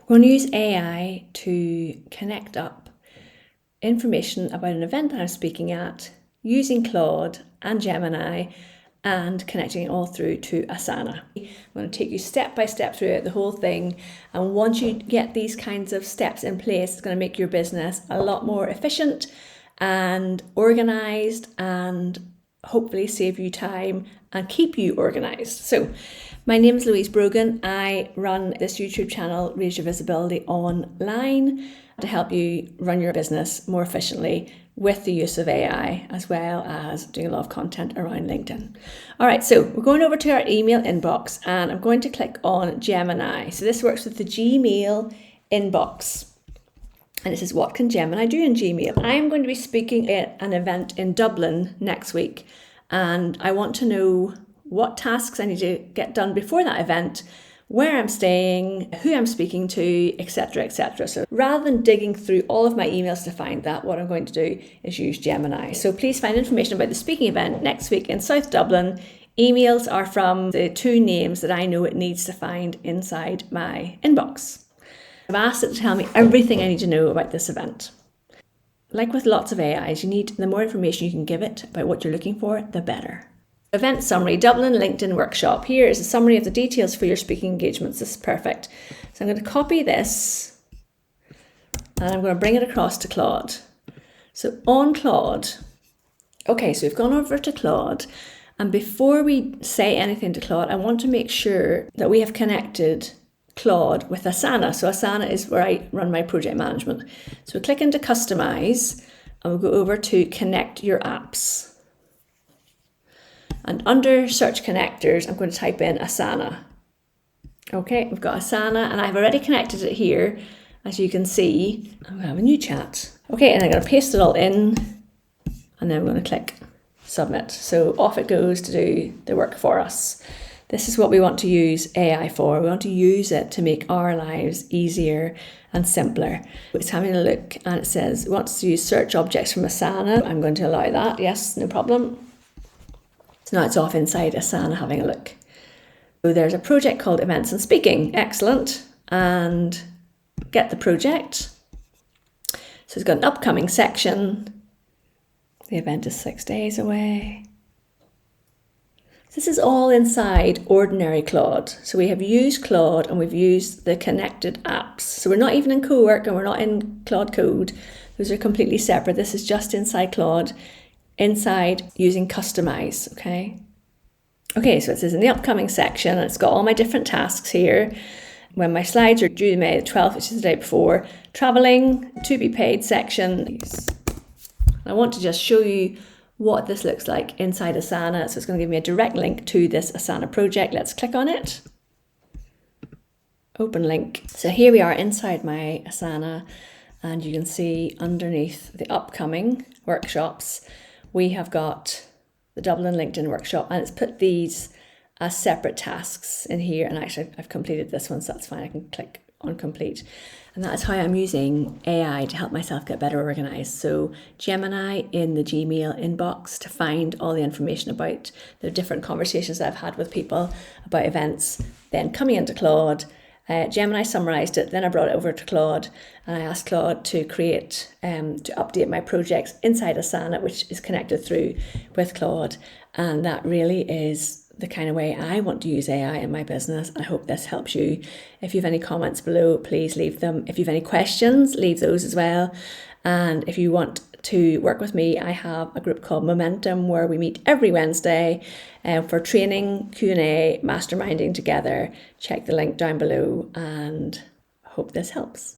We're going to use AI to connect up information about an event that I'm speaking at using Claude and Gemini and connecting it all through to Asana. I'm going to take you step by step through it, the whole thing. And once you get these kinds of steps in place, it's going to make your business a lot more efficient and organized and hopefully save you time and keep you organized. So my name is Louise Brogan. I run this YouTube channel, Raise Your Visibility Online, to help you run your business more efficiently with the use of AI, as well as doing a lot of content around LinkedIn. All right, so we're going over to our email inbox and I'm going to click on Gemini. So this works with the Gmail inbox. And it says, what can Gemini do in Gmail? I am going to be speaking at an event in Dublin next week, and I want to know what tasks I need to get done before that event, where I'm staying, who I'm speaking to, etc., etc. So rather than digging through all of my emails to find that, what I'm going to do is use Gemini. So please find information about the speaking event next week in South Dublin. Emails are from the two names that I know it needs to find inside my inbox. I've asked it to tell me everything I need to know about this event. Like with lots of AIs, the more information you can give it about what you're looking for, the better. Event summary, Dublin LinkedIn workshop. Here is a summary of the details for your speaking engagements. This is perfect. So I'm going to copy this and I'm going to bring it across to Claude. So on Claude, okay, so we've gone over to Claude, and before we say anything to Claude, I want to make sure that we have connected Claude with Asana. So Asana is where I run my project management. So we click into customize and we'll go over to connect your apps. And under search connectors, I'm going to type in Asana. Okay, we've got Asana and I've already connected it here. As you can see, I'm going to have a new chat. Okay, and I'm going to paste it all in and then I'm going to click submit. So off it goes to do the work for us. This is what we want to use AI for. We want to use it to make our lives easier and simpler. It's having a look and it says it wants to use search objects from Asana. I'm going to allow that. Yes, no problem. So now it's off inside Asana having a look. So there's a project called Events and Speaking. Excellent. And get the project. So it's got an upcoming section. The event is 6 days away. This is all inside ordinary Claude. So we have used Claude and we've used the connected apps. So we're not even in Co-work and we're not in Claude Code. Those are completely separate. This is just inside Claude, inside using customize, okay? Okay, so it says in the upcoming section, and it's got all my different tasks here. When my slides are due May the 12th, which is the day before, traveling, to be paid section. I want to just show you what this looks like inside Asana. So it's going to give me a direct link to this Asana project. Let's click on it. Open link. So here we are inside my Asana and you can see underneath the upcoming workshops, we have got the Dublin LinkedIn workshop and it's put these as separate tasks in here. And actually I've completed this one, so that's fine. I can click on complete. And that's how I'm using AI to help myself get better organized. So Gemini in the Gmail inbox to find all the information about the different conversations that I've had with people about events, then coming into Claude, Gemini summarized it, then I brought it over to Claude and I asked Claude to create, to update my projects inside Asana, which is connected through with Claude. And that really is the kind of way I want to use AI in my business. I hope this helps you. If you have any comments below, please leave them. If you have any questions, leave those as well. And if you want to work with me, I have a group called Momentum where we meet every Wednesday for training, Q&A, masterminding together. Check the link down below and hope this helps.